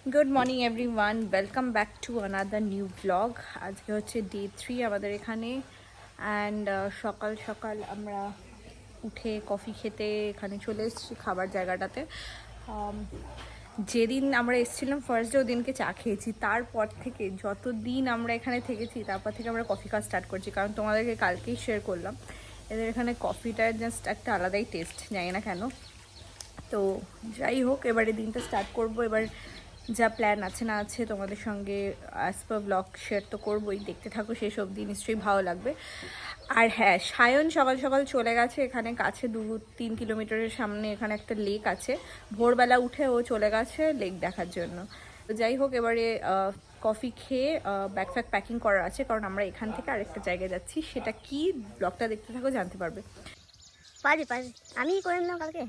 Good morning everyone, welcome back to another new blog. আজকে হচ্ছে day 3 আমাদের এখানে। অ্যান্ড সকাল সকাল আমরা উঠে কফি খেতে এখানে চলে এসেছি খাবার জায়গাটাতে। যেদিন আমরা এসেছিলাম ফার্স্ট ডে ওদিনকে চা খেয়েছি, তারপর থেকে যত দিন আমরা এখানে থেকেছি তারপর থেকে আমরা কফি খাওয়া স্টার্ট করছি, কারণ তোমাদেরকে কালকেই শেয়ার করলাম এদের এখানে কফিটার জাস্ট একটা আলাদাই টেস্ট, জানি না কেন। তো যাই হোক, এবারে দিনটা স্টার্ট করব। এবার যা প্ল্যান আছে না আছে তোমাদের সঙ্গে অ্যাজ পার ব্লগ শেয়ার তো করবোই, দেখতে থাকো শেষ অবধি, নিশ্চয়ই ভালো লাগবে। আর হ্যাঁ, সায়ন সকাল সকাল চলে গেছে এখানে কাছে 2-3 কিলোমিটারের সামনে এখানে একটা লেক আছে, ভোরবেলা উঠে ও চলে গেছে লেক দেখার জন্য। তো যাই হোক, এবারে কফি খেয়ে ব্যাগফ্যাগ প্যাকিং করার আছে, কারণ আমরা এখান থেকে আরেকটা জায়গায় যাচ্ছি। সেটা কি, ব্লগটা দেখতে থাকো, জানতে পারবে। পারবি আমি করে নিলাম কালকে।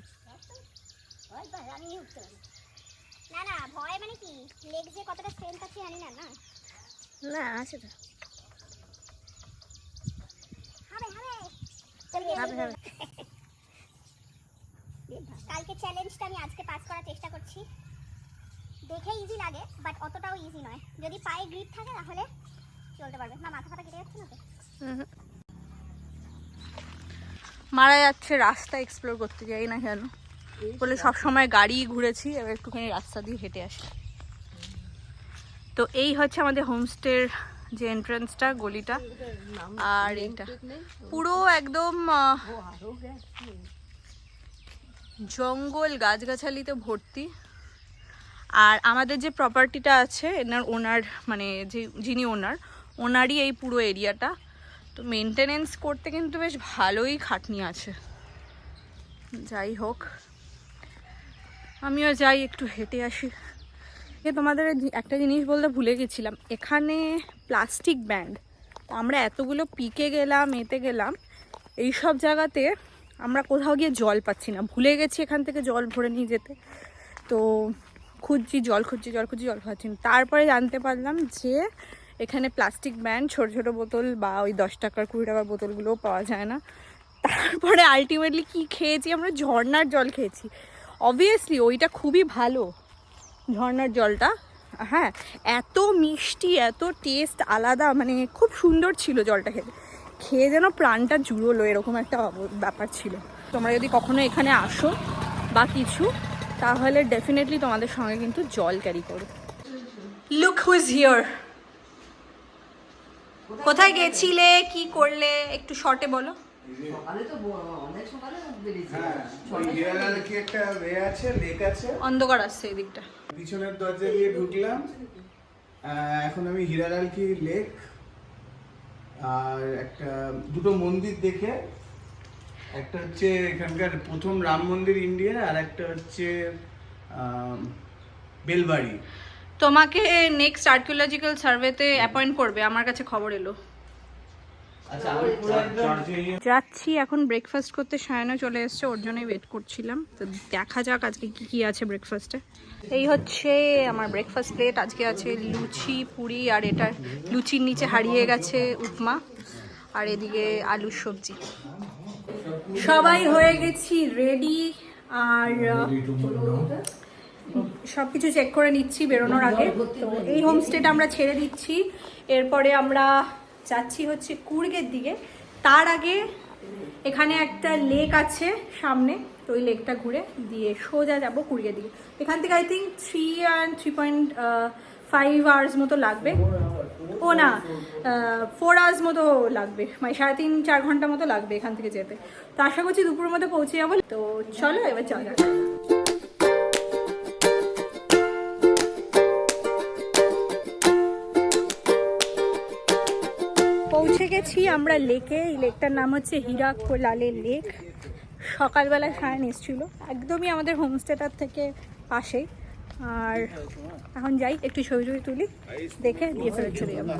না না, ভয় মানে কি, লেগ যে কতটা স্ট্রেংথ আছে জানি না। না না আছে তো, হবে। কালকে চ্যালেঞ্জটা আমি আজকে পাস করার চেষ্টা করছি। দেখে ইজি লাগে, বাট অতটাও ইজি নয়। যদি পায়ে গ্রিপ থাকে তাহলে চলতে পারবে। না, মাথা ফাটা কেটে যাচ্ছে না তো? মারা যাচ্ছে রাস্তা এক্সপ্লোর করতে, যাই না কেন বলে সব সময় গাড়ি ঘুরেছি, এবার একটুখানি রাস্তা দিয়ে হেঁটে আসি। তো এই হচ্ছে আমাদের হোমস্টের যে এন্ট্রান্সটা, গলিটা। আর এইটা পুরো একদম জঙ্গল গাছগাছালিতে ভর্তি। আর আমাদের যে প্রপার্টিটা আছে ওনার মানে যিনি ওনারই এই পুরো এরিয়াটা। তো মেনটেনেন্স করতে কিন্তু বেশ ভালোই খাটনি আছে। যাই হোক, আমিও যাই একটু হেঁটে আসি। তোমাদের একটা জিনিস বলতে ভুলে গেছিলাম, এখানে প্লাস্টিক ব্যান্ড। আমরা এতগুলো পিকে গেলাম, এতে গেলাম, এইসব জায়গাতে আমরা কোথাও গিয়ে জল পাচ্ছি না। ভুলে গেছি এখান থেকে জল ভরে নিয়ে যেতে। তো জল খুঁজছি পাচ্ছি না। তারপরে জানতে পারলাম যে এখানে প্লাস্টিক ব্যান্ড, ছোটো ছোটো বোতল বা ওই 10 টাকার 20 টাকার বোতলগুলোও পাওয়া যায় না। তারপরে আলটিমেটলি কি খেয়েছি আমরা, ঝর্নার জল খেয়েছি। অবভিয়াসলি ওইটা খুবই ভালো, ঝর্নার জলটা। হ্যাঁ, এত মিষ্টি, এত টেস্ট আলাদা, মানে খুব সুন্দর ছিল জলটা। খেয়ে যেন প্রাণটা জুড়োলো, এরকম একটা ব্যাপার ছিল। তোমরা যদি কখনো এখানে আসো বা কিছু, তাহলে ডেফিনেটলি তোমাদের সঙ্গে কিন্তু জল ক্যারি করো। Look who is here. কোথায় গেছিলে, কি করলে, একটু শর্টে বলো। অন্ধকার আসছে এই দিকটা। পিছনের দরজা দিয়ে ঢুকলাম। এখন আমি হিরালালকি লেক আর দুটো মন্দির দেখে, একটা হচ্ছে এখানকার প্রথম রাম মন্দির ইন্ডিয়ার, আর একটা হচ্ছে বেলবাড়ি। তোমাকে নেক্সট আর্কিওলজিক্যাল সার্ভেতে অ্যাপয়েন্ট করবে, আমার কাছে খবর এলো। যাচ্ছি এখন ব্রেকফাস্ট করতে, সায়নও চলে এসছে, ওর জন্যই ওয়েট করছিলাম। তো দেখা যাক আজকে কি কি আছে ব্রেকফাস্টে। এই হচ্ছে আমার ব্রেকফাস্ট প্লেট। আজকে আছে লুচি, পুরি, আর এটা লুচির নিচে হারিয়ে গেছে উপমা, আর এদিকে আলুর সবজি। সবাই হয়ে গেছি রেডি, আর সব কিছু চেক করে নিচ্ছি বেরোনোর আগে। তো এই হোমস্টেটা আমরা ছেড়ে দিচ্ছি, এরপরে আমরা যাচ্ছি হচ্ছে কুর্গের দিকে। তার আগে এখানে একটা লেক আছে সামনে, তো ওই লেকটা ঘুরে দিয়ে সোজা যাব কুর্গের দিকে। এখান থেকে আই থিঙ্ক 3.5 আওয়ার্স মতো লাগবে। ও না, 4 আওয়ার্স মতো লাগবে, মানে 3.5-4 ঘন্টা মতো লাগবে এখান থেকে যেতে। তো আশা করছি দুপুরের মধ্যে পৌঁছে যাবো। তো চলো এবার যাওয়া যাক। পৌঁছে গেছি আমরা লেকে। এই লেকটার নাম হচ্ছে হীরালালের লেক। সকালবেলা সায়ন এসেছিল, একদমই আমাদের হোমস্টেটার থেকে পাশেই। আর এখন যাই একটু ছবি তুলি, দেখে দিয়ে ফেরত চলে যাবো।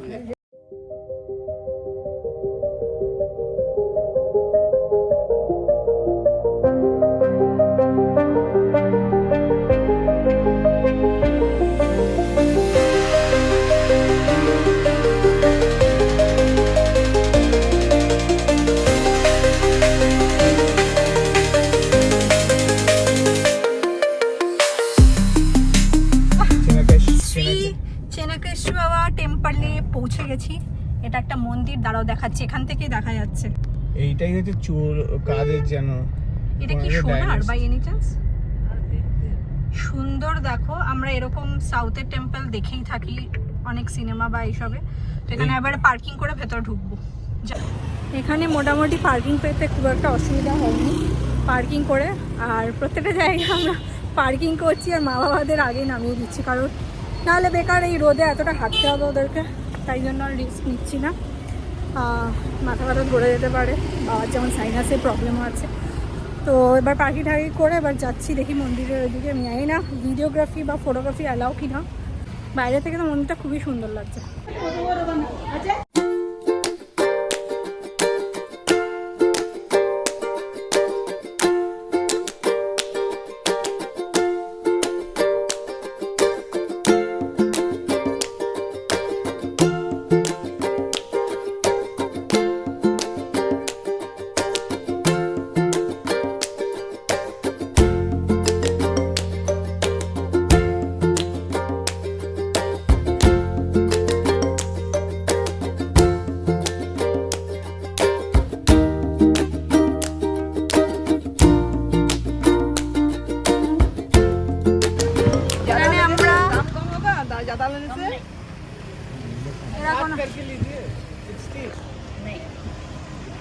নীলকৃষ্ণ বাবা টেম্পলে পৌঁছে গেছি। এটা একটা মন্দির, দাঁড়াও দেখাচ্ছি, এখান থেকেই দেখা যাচ্ছে। এইটাই হচ্ছে চোর কাদের যেন। এটা কি সোনার বাই এনি চান্স? সুন্দর দেখো, আমরা এরকম সাউথের টেম্পল দেখেই থাকি অনেক সিনেমা বা এইসবে। তো এখানে এবারে পার্কিং করে ভেতর ঢুকবো। এখানে মোটামুটি পার্কিং পেতে খুব একটা অসুবিধা হয়নি পার্কিং করে। আর প্রত্যেকটা জায়গায় আমরা পার্কিং করছি আর মা বাবাদের আগেই নামিয়ে দিচ্ছি, কারণ নাহলে বেকার এই রোদে এতটা হাঁটতে হবে ওদেরকে, তাই জন্য আর রিস্ক নিচ্ছি না। মাথা ব্যথা ধরে যেতে পারে, বাবার যেমন সাইনাসের প্রবলেমও আছে। তো এবার পার্কিং টার্কিং করে এবার যাচ্ছি, দেখি মন্দিরের ওইদিকে। আমি জানি না ভিডিওগ্রাফি বা ফটোগ্রাফি অ্যালাউ কি না। বাইরে থেকে তো মন্দিরটা খুবই সুন্দর লাগছে।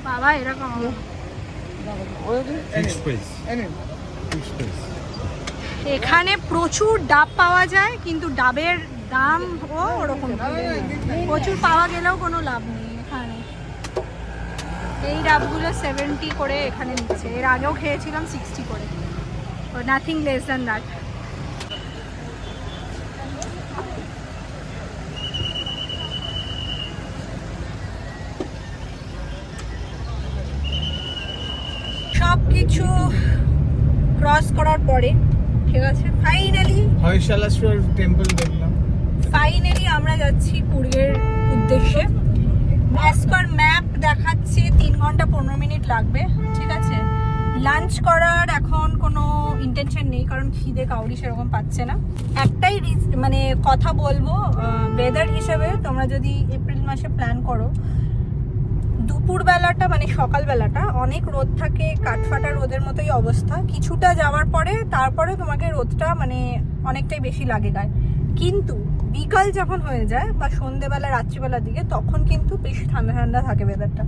বাবা এরকম এখানে প্রচুর ডাব পাওয়া যায়, কিন্তু ডাবের দাম ওরকম প্রচুর পাওয়া গেলেও কোনো লাভ নেই। এখানে এই ডাবগুলো 70 করে এখানে নিচ্ছে, এর আগেও খেয়েছিলাম 60 করে, নাথিং লেস দ্যান দ্যাট। সব কিছু ক্রস করার পরে ঠিক আছে, ফাইনালি হরিশালেশ্বর টেম্পল দেখলাম। ফাইনালি আমরা যাচ্ছি পুরীর উদ্দেশ্যে। অ্যাজ পার ম্যাপ দেখাচ্ছে 3 ঘন্টা 15 মিনিট লাগবে, ঠিক আছে। লাঞ্চ করার এখন কোনো ইন্টেনশন নেই, কারণ খিদে কাউরি সেরকম পাচ্ছে না। একটাই মানে কথা বলবো, ওয়েদার হিসেবে তোমরা যদি এপ্রিল মাসে প্ল্যান করো, দুপুরবেলাটা মানে সকালবেলাটা অনেক রোদ থাকে, কাঠফাটা রোদের মতোই অবস্থা। কিছুটা যাওয়ার পরে তারপরে তোমাকে রোদটা মানে অনেকটাই বেশি লাগে গায়ে, কিন্তু বিকাল যখন হয়ে যায় বা সন্ধেবেলা রাত্রিবেলার দিকে তখন কিন্তু বেশ ঠান্ডা ঠান্ডা থাকে ওয়েদারটা।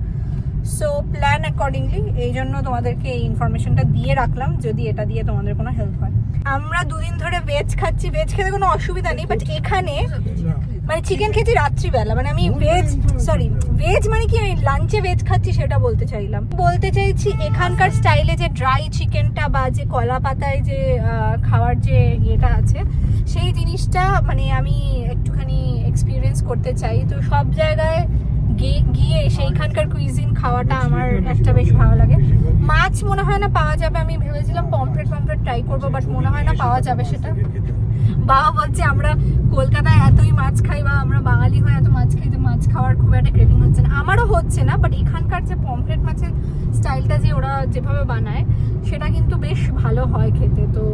সো প্ল্যান অ্যাকর্ডিংলি, এই জন্য তোমাদেরকে এই ইনফরমেশনটা দিয়ে রাখলাম, যদি এটা দিয়ে তোমাদের কোনো হেল্প হয়। আমরা 2 দিন ধরে ভেজ খাচ্ছি, ভেজ খেতে কোনো অসুবিধা নেই, বাট এখানে মানে চিকেন খেয়েছি রাত্রিবেলা, মানে আমি ভেজ মানে কি আমি লাঞ্চে ভেজ খাচ্ছি সেটা বলতে চাইলাম। বলতে চাইছি এখানকার স্টাইলে যে ড্রাই চিকেনটা বা যে কলা পাতায় যে খাওয়ার যে ইয়েটা আছে, সেই জিনিসটা মানে আমি একটুখানি এক্সপিরিয়েন্স করতে চাই। তো সব জায়গায় গিয়ে সেইখানকার কুইজিন খাওয়াটা আমার একটা বেশ ভালো লাগে। মাছ মনে হয় না পাওয়া যাবে, আমি ভেবেছিলাম পমফ্রেট ট্রাই করবো, বাট মনে হয় না পাওয়া যাবে সেটা। বাবা বলছে আমরা কলকাতায় এতই মাছ খাই বা আমরা বাঙালি হয়ে এত মাছ খাই, তো মাছ খাওয়ার খুব একটা ক্রেভিং হচ্ছে না, আমারও হচ্ছে না। বাট এখানকার যে পমফ্রেট মাছের স্টাইলটা যে ওরা যেভাবে বানায় সেটা কিন্তু বেশ ভালো হয় খেতে, তো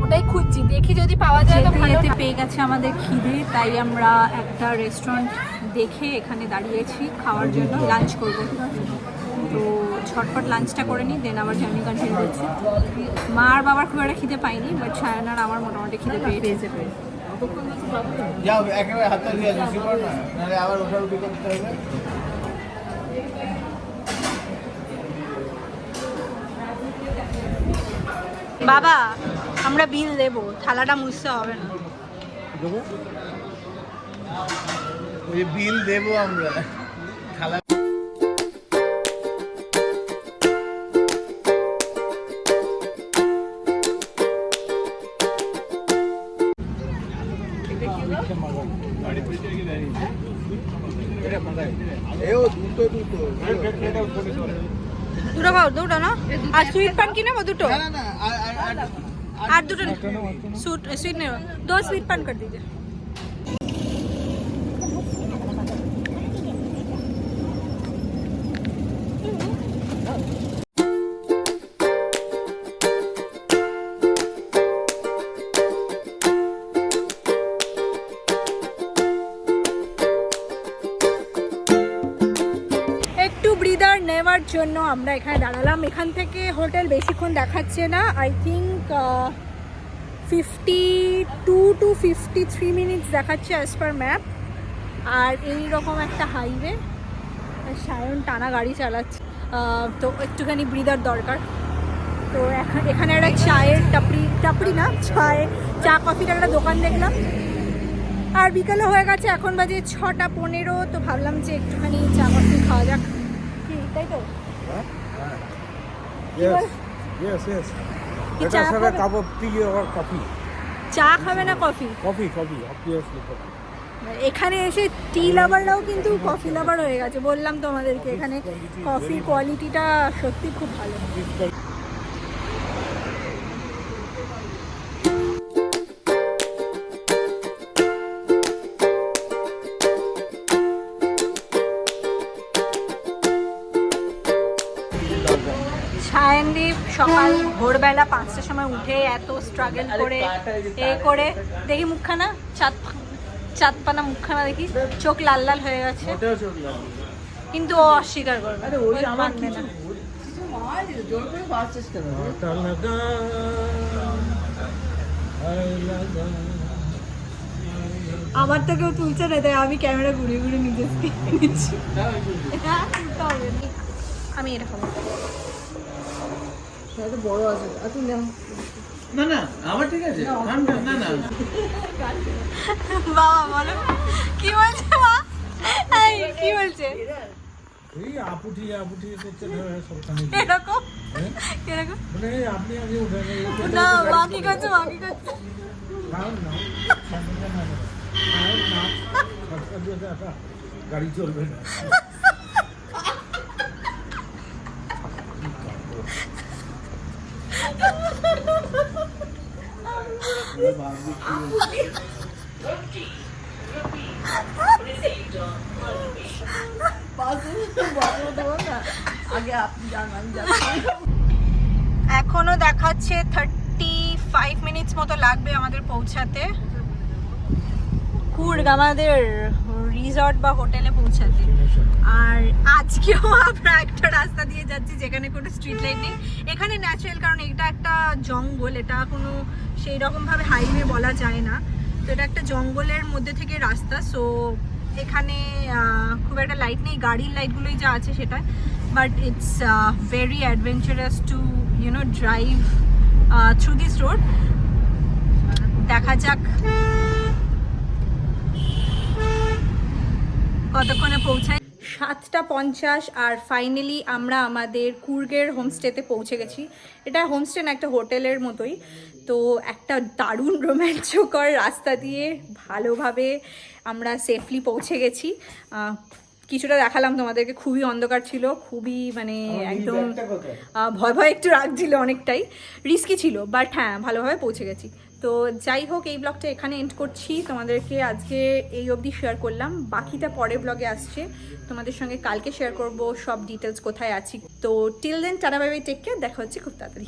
ওটাই খুঁজছি, দেখি যদি পাওয়া যায় তো ভালো। পেয়ে গেছে আমাদের খিদে, তাই আমরা একটা রেস্টুরেন্ট দেখে এখানে দাঁড়িয়েছি খাওয়ার জন্য, লাঞ্চ করবো। তো ঝটপট লাঞ্চটা করে নিই, দেন আবার জার্নি কন্টিনিউ করছি। মা আর বাবার খুব একটা খিদে পাইনি, বাট সায়নার আমার মোটামুটি খিদে পেয়েছে। যাও একেবারে হাতটা দিয়ে আসি না, নাহলে আবার ওঠাউঠি করতে হবে। বাবা আমরা বিল দেবো, থালাটা মুছতে হবে না। ওই বিল দেবো আমরা, থালা দুটো খাও, দুটো না? আর সুইট পান কিনে দুটো, আর দুটো स्वीट नहीं, 2 स्वीट पान कर दीजिए। নেওয়ার জন্য আমরা এখানে দাঁড়ালাম। এখান থেকে হোটেল বেশিক্ষণ দেখাচ্ছে না, আই থিঙ্ক 52 to 53 মিনিটস দেখাচ্ছে অ্যাজ পার ম্যাপ। আর এইরকম একটা হাইওয়ে, সায়ন টানা গাড়ি চালাচ্ছে, তো একটুখানি ব্রিদার দরকার। তো এখানে একটা চায়ের টাপড়ি না, চা কফির একটা দোকান দেখলাম। আর বিকালে হয়ে গেছে, এখন বাজে 6:15, তো ভাবলাম যে একটুখানি চা কফি খাওয়া যাক, কি তাই তো? Yes. কি Let চা us have a খাবে? cup of tea or coffee. চা খাবে না কফি? Coffee, obviously coffee. এখানে এসে টি লাভাররাও কিন্তু কফি লাভার হয়ে গেছে। বললাম তোমাদেরকে এখানে কফির কোয়ালিটিটা সত্যি খুব ভালো। সায়নদীপ সকাল ভোরবেলা 5টার সময় উঠে এত স্ট্রাগল করে করে দেখি মুখখানা চাঁদপানা মুখখানা দেখি, চোখ লাল লাল হয়ে গেছে, কিন্তু ও অস্বীকার করবে, ওই মানবে না। আমার তো কেউ তুলছে না, তাই আমি ক্যামেরা ঘুরে ঘুরে নিজে নিচ্ছি। আমি এটা খাবো। বড় আছে তুই নাও। না আমার ঠিক আছে, না বাবা বলো কি বলছে, মা কি বলছে? এই আপুটি করতে সবখানে এরকম এরকম মানে আপনি আগে উঠেন না, মা কি করছে, মা কি করছে? গাড়ি চলবে না। আগে আপনি জানান এখনো দেখাচ্ছে 35 মিনিটস মতো লাগবে আমাদের পৌঁছাতে কুর্গ, আমাদের রিসর্ট বা হোটেলে পৌঁছাতে। আর আজকেও আমরা একটা রাস্তা দিয়ে যাচ্ছি যেখানে কোনো স্ট্রিট লাইট নেই। এখানে ন্যাচারাল, কারণ এটা একটা জঙ্গল, এটা কোনো সেই রকমভাবে হাইওয়ে বলা যায় না, তো এটা একটা জঙ্গলের মধ্যে থেকে রাস্তা। সো এখানে খুব একটা লাইট নেই, গাড়ির লাইটগুলোই যা আছে সেটা, but it's very adventurous to drive through this road. দেখা যাক কতক্ষণে পৌঁছায়। 7:50 আর ফাইনালি আমরা আমাদের কুর্গের হোমস্টেতে পৌঁছে গেছি। এটা হোমস্টে না, একটা হোটেলের মতোই। তো একটা দারুণ রোমাঞ্চকর রাস্তা দিয়ে ভালোভাবে আমরা সেফলি পৌঁছে গেছি। কিছুটা দেখালাম তোমাদেরকে, খুবই অন্ধকার ছিল, খুবই মানে একদম ভয় একটু রাখছিল, অনেকটাই রিস্কি ছিল, বাট হ্যাঁ ভালোভাবে পৌঁছে গেছি। তো যাই হোক, এই ব্লগটা এখানে এন্ড করছি। তোমাদেরকে আজকে এই অবধি শেয়ার করলাম, বাকিটা পরের ব্লগে আসছে। তোমাদের সঙ্গে কালকে শেয়ার করব সব ডিটেলস, কোথায় আছি। তো till then tata bye bye, take care, দেখা হচ্ছে খুব তাড়াতাড়ি।